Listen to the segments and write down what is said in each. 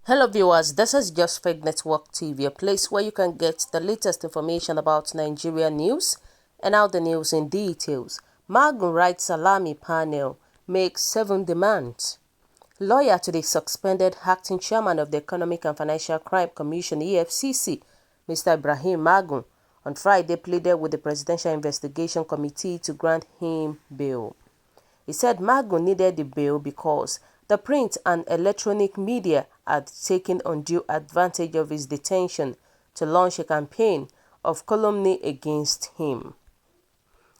Hello viewers, this is Just Fake Network TV, a place where you can get the latest information about Nigeria news and out the news in details. Magun Rights Salami panel makes 7 demands. Lawyer to the suspended acting chairman of the Economic and Financial Crime Commission EFCC, Mr. Ibrahim Magun, on Friday pleaded with the Presidential Investigation Committee to grant him bail. He said Magun needed the bail because the print and electronic media had taken undue advantage of his detention to launch a campaign of calumny against him.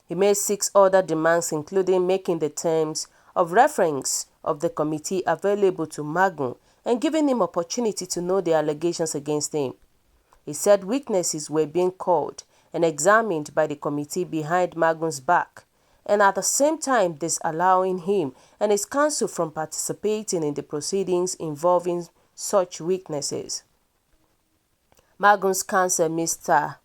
He made 6 other demands, including making the terms of reference of the committee available to Magun and giving him opportunity to know the allegations against him. He said witnesses were being called and examined by the committee behind Magun's back, and at the same time disallowing him and his counsel from participating in the proceedings involving such witnesses. Magun's counsel, Mr.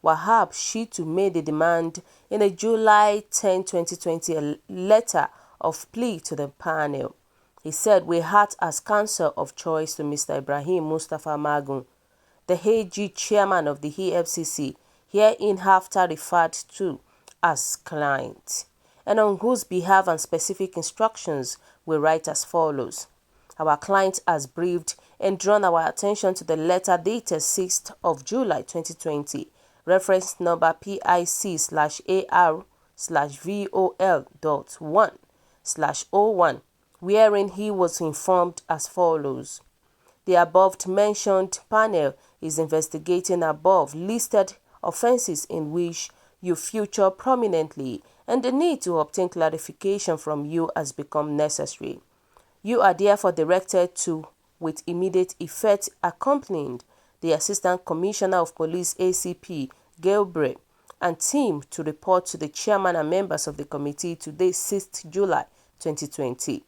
Wahab Shitu, made the demand in a July 10, 2020 letter of plea to the panel. He said, "We had as counsel of choice to Mr. Ibrahim Mustafa Magun, the AG chairman of the EFCC, hereinafter referred to as client, and on whose behalf and specific instructions we write as follows. Our client has briefed and drawn our attention to the letter dated 6th of July 2020, reference number PIC/AR/VOL.1/01, wherein he was informed as follows. The above-mentioned panel is investigating above listed offenses in which you feature prominently, and the need to obtain clarification from you has become necessary. You are therefore directed to, with immediate effect, accompanying the Assistant Commissioner of Police ACP Gabriel and team to report to the chairman and members of the committee today, 6th July 2020.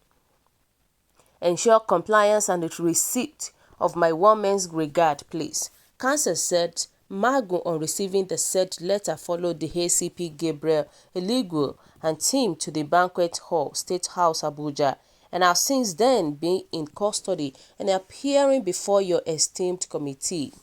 Ensure compliance and the receipt of my woman's regard, please." Counsel said Magun, on receiving the said letter, followed the ACP Gabriel Illegal and team to the Banquet Hall, State House, Abuja, and has since then been in custody and appearing before your esteemed committee.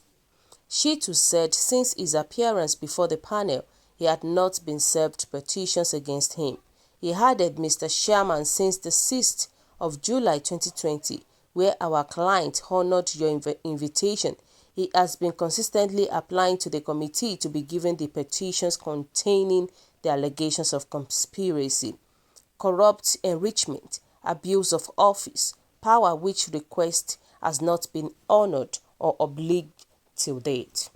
Shitu said since his appearance before the panel, he had not been served petitions against him. He added, "Mr. Chairman, since the 6th of July 2020, where our client honored your invitation, he has been consistently applying to the committee to be given the petitions containing the allegations of conspiracy, corrupt enrichment, abuse of office, power, which request has not been honored or obliged till date.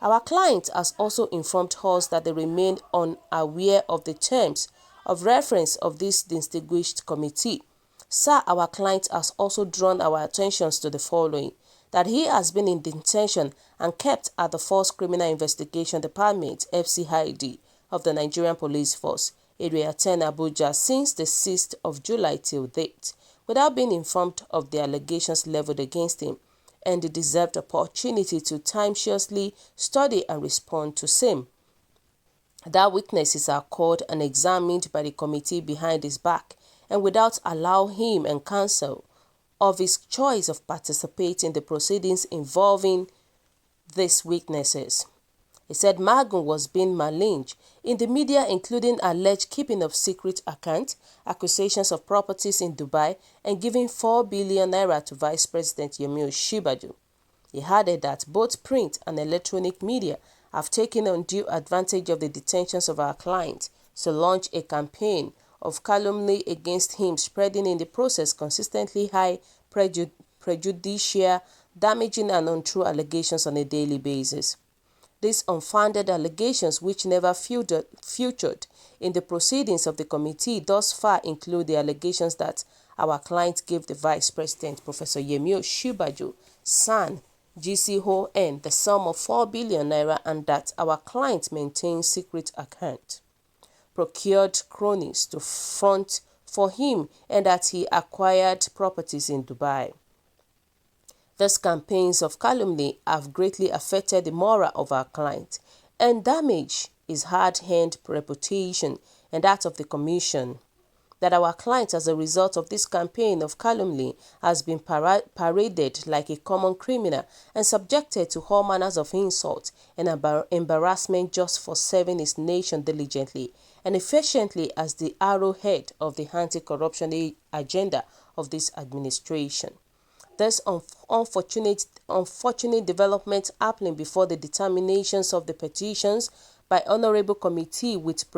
Our client has also informed us that they remain unaware of the terms of reference of this distinguished committee. Sir, our client has also drawn our attentions to the following: that he has been in detention and kept at the Force Criminal Investigation Department (FCID) of the Nigerian Police Force, Area 10, Abuja, since the 6th of July till date, without being informed of the allegations leveled against him, and the deserved opportunity to timeously study and respond to same. That witnesses are called and examined by the committee behind his back, and without allowing him and counsel of his choice of participate in the proceedings involving these witnesses." He said Magun was being maligned in the media, including alleged keeping of secret account, accusations of properties in Dubai, and giving 4 billion naira to Vice President Yemi Osinbajo. He added that both print and electronic media have taken undue advantage of the detentions of our client to launch a campaign of calumny against him, spreading in the process consistently high prejudicial, damaging and untrue allegations on a daily basis. These unfounded allegations, which never featured in the proceedings of the committee thus far, include the allegations that our client gave the Vice President, Professor Yemi Osinbajo, SAN, GCON, the sum of 4 billion naira, and that our client maintains secret account, procured cronies to front for him, and that he acquired properties in Dubai. These campaigns of calumny have greatly affected the morale of our client and damaged his hard-earned reputation and that of the Commission. that our client, as a result of this campaign of calumny, has been paraded like a common criminal and subjected to all manners of insult and embarrassment just for serving his nation diligently and efficiently as the arrowhead of the anti-corruption agenda of this administration. This unfortunate development happening before the determinations of the petitions by Honorable Committee with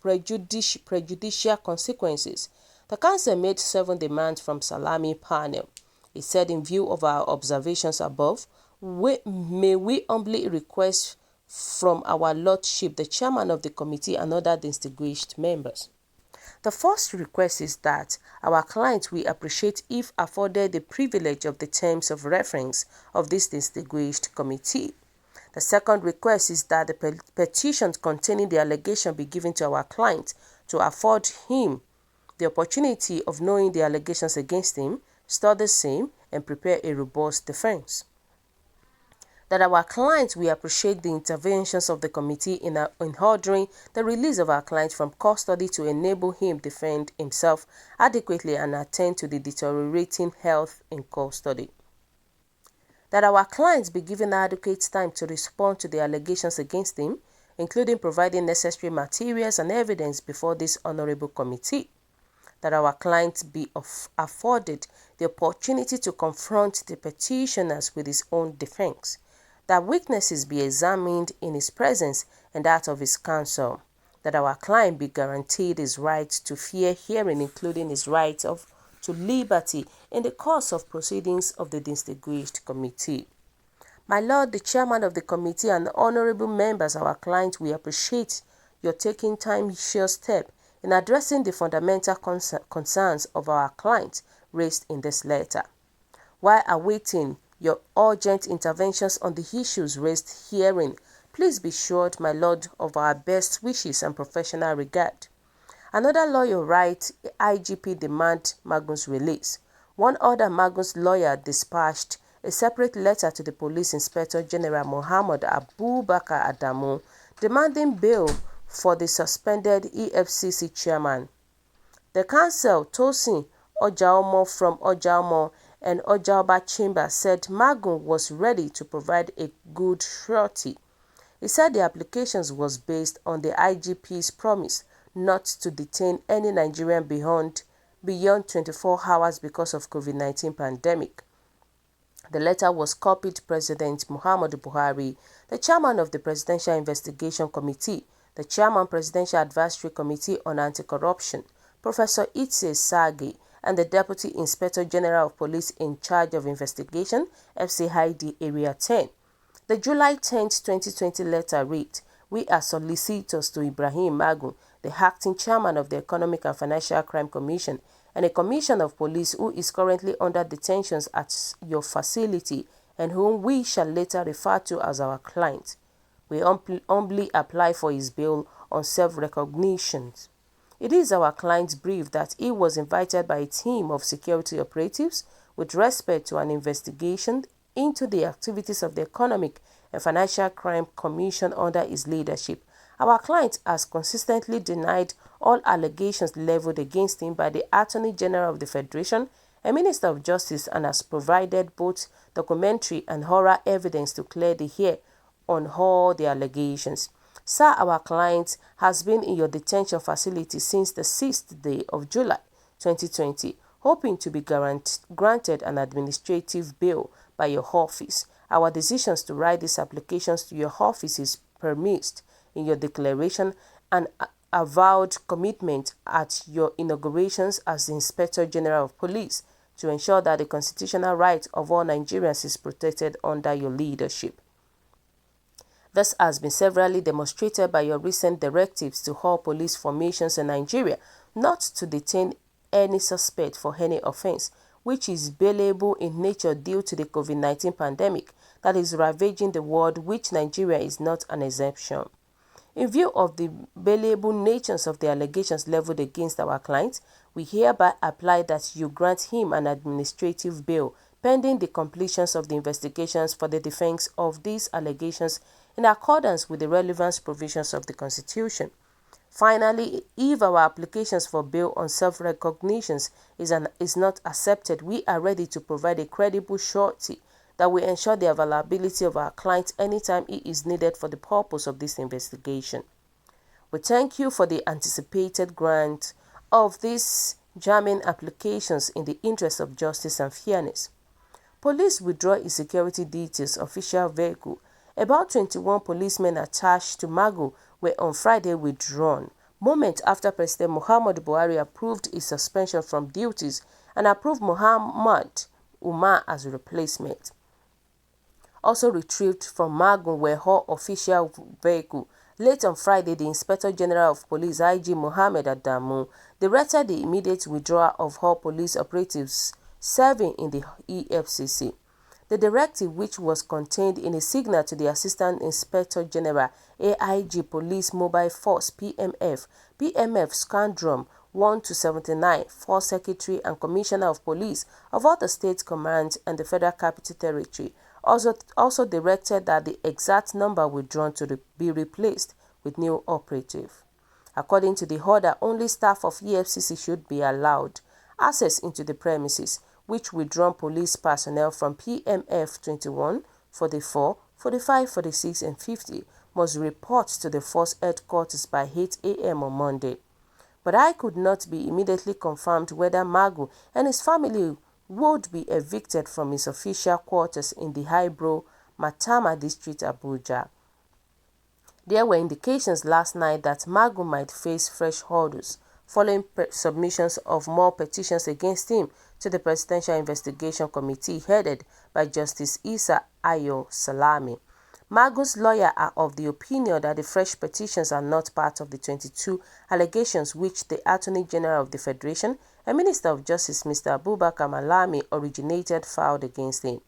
prejudicial consequences. The Council made 7 demands from Salami panel. It said, in view of our observations above, may we humbly request from our Lordship, the Chairman of the Committee and other distinguished members. The first request is that our clients will appreciate if afforded the privilege of the terms of reference of this distinguished committee. The second request is that the petition containing the allegation be given to our client to afford him the opportunity of knowing the allegations against him, study the same, and prepare a robust defense. That our clients will appreciate the interventions of the committee in ordering the release of our client from custody to enable him defend himself adequately and attend to the deteriorating health in custody. That our clients be given adequate time to respond to the allegations against him, including providing necessary materials and evidence before this honorable committee. That our clients be afforded the opportunity to confront the petitioners with his own defense. That witnesses be examined in his presence and that of his counsel. That our client be guaranteed his right to fair hearing, including his right to liberty in the course of proceedings of the distinguished committee. My Lord, the Chairman of the committee and honorable members, our client, we appreciate your taking time-sure step in addressing the fundamental concerns of our client raised in this letter. While awaiting your urgent interventions on the issues raised herein, please be assured, my Lord, of our best wishes and professional regard. Another lawyer writes IGP demand Magun's release. One other Magun's lawyer dispatched a separate letter to the Police Inspector General Muhammad Abubakar Adamu demanding bail for the suspended EFCC chairman. The counsel, Tosin Ojaomo from Ojaomo and Ojaoba Chamber, said Magun was ready to provide a good surety. He said the applications was based on the IGP's promise not to detain any Nigerian beyond 24 hours because of COVID-19 pandemic. The letter was copied President Muhammadu Buhari, the chairman of the Presidential Investigation Committee, the chairman Presidential Advisory Committee on Anti-Corruption, Professor Itse Sagi, and the Deputy Inspector General of Police in charge of investigation, FCID Area 10. The July 10, 2020 letter read, "We are solicitors to Ibrahim Magun, the acting chairman of the Economic and Financial Crime Commission, and a commissioner of police who is currently under detention at your facility and whom we shall later refer to as our client. We humbly apply for his bail on self-recognition. It is our client's brief that he was invited by a team of security operatives with respect to an investigation into the activities of the Economic and Financial Crime Commission under his leadership. Our client has consistently denied all allegations leveled against him by the Attorney General of the Federation and Minister of Justice and has provided both documentary and oral evidence to clear the air on all the allegations. Sir, our client has been in your detention facility since the 6th day of July 2020, hoping to be granted an administrative bail by your office. Our decisions to write these applications to your office is premised in your declaration and avowed commitment at your inaugurations as the Inspector General of Police to ensure that the constitutional right of all Nigerians is protected under your leadership. This has been severally demonstrated by your recent directives to all police formations in Nigeria not to detain any suspect for any offense, which is bailable in nature due to the COVID-19 pandemic that is ravaging the world, which Nigeria is not an exception. In view of the bailable natures of the allegations leveled against our client, we hereby apply that you grant him an administrative bail pending the completion of the investigations for the defense of these allegations in accordance with the relevant provisions of the Constitution. Finally, if our applications for bail on self-recognition is not accepted, we are ready to provide a credible surety that will ensure the availability of our client anytime he is needed for the purpose of this investigation. We thank you for the anticipated grant of these jamming applications in the interest of justice and fairness. Police withdraw its security details official vehicle. About 21 policemen attached to Magu were on Friday withdrawn, moments after President Muhammadu Buhari approved his suspension from duties and approved Muhammad Umar as a replacement. Also retrieved from Magu were her official vehicle. Late on Friday, the Inspector General of Police, IG Mohammed Adamu, directed the immediate withdrawal of her police operatives serving in the EFCC. The directive, which was contained in a signal to the Assistant Inspector General, AIG Police Mobile Force PMF Scandrum 1 to 79, Force Secretary and Commissioner of Police of all the state commands and the Federal Capital Territory, also directed that the exact number withdrawn to be replaced with new operative. According to the order, only staff of EFCC should be allowed access into the premises, which withdrawn police personnel from PMF 21, 44, 45, 46 and 50 must report to the force headquarters by 8 a.m. on Monday. But I could not be immediately confirmed whether Magu and his family would be evicted from his official quarters in the Highbrow, Matama district, Abuja. There were indications last night that Magu might face fresh hurdles following submissions of more petitions against him to the Presidential Investigation Committee headed by Justice Isa Ayo Salami. Magu's lawyers are of the opinion that the fresh petitions are not part of the 22 allegations which the Attorney General of the Federation and Minister of Justice Mr. Abubakar Malami originated filed against him.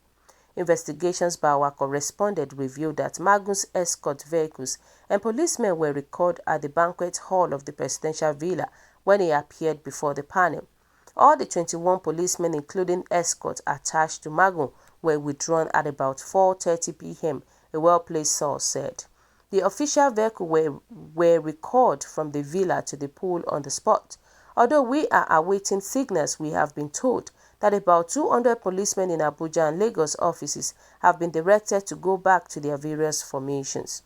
Investigations by our correspondent revealed that Magu's escort vehicles and policemen were recalled at the banquet hall of the presidential villa when he appeared before the panel. All the 21 policemen, including escorts attached to Magu, were withdrawn at about 4:30 p.m., a well-placed source said. The official vehicle were recalled from the villa to the pool on the spot. Although we are awaiting signals, we have been told that about 200 policemen in Abuja and Lagos offices have been directed to go back to their various formations.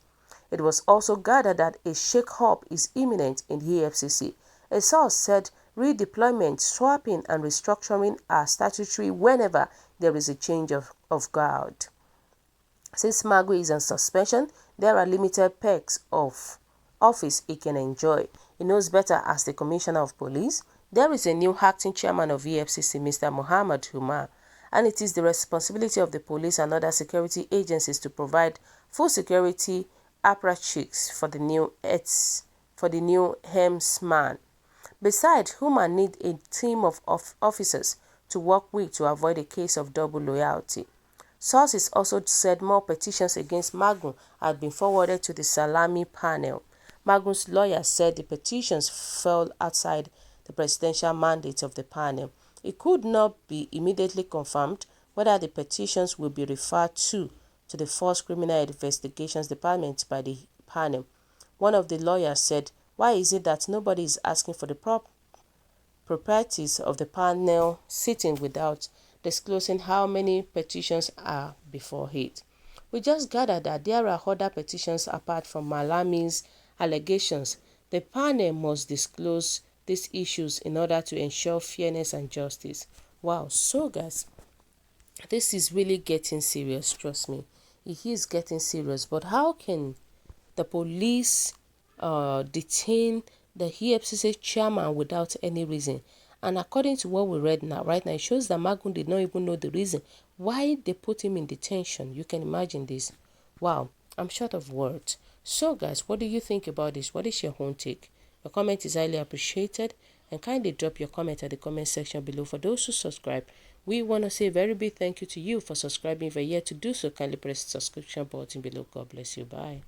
It was also gathered that a shake-up is imminent in the EFCC. A source said redeployment, swapping and restructuring are statutory whenever there is a change of guard. Since Magu is on suspension, there are limited perks of office he can enjoy. He knows better as the Commissioner of Police. There is a new acting chairman of EFCC, Mr. Muhammad Umar, and it is the responsibility of the police and other security agencies to provide full security apparatus for the new helmsman. Besides, Umar needs a team of officers to work with to avoid a case of double loyalty. Sources also said more petitions against Magu had been forwarded to the Salami panel. Magu's lawyer said the petitions fell outside the presidential mandate of the panel. It could not be immediately confirmed whether the petitions will be referred to the Force Criminal Investigations Department by the panel. One of the lawyers said, "Why is it that nobody is asking for the properties of the panel sitting without disclosing how many petitions are before it? We just gathered that there are other petitions apart from Malami's allegations. The panel must disclose these issues in order to ensure fairness and justice." Wow, so guys, this is really getting serious, trust me. It is getting serious. But how can the police detain the EFCC chairman without any reason? And according to what we read right now, it shows that Magu did not even know the reason why they put him in detention. You can imagine this. Wow, I'm short of words. So guys, what do you think about this? What is your own take? Your comment is highly appreciated, and kindly drop your comment at the comment section below. For those who subscribe, we want to say a very big thank you to you for subscribing. If you're yet to do so, kindly press the subscription button below. God bless you. Bye.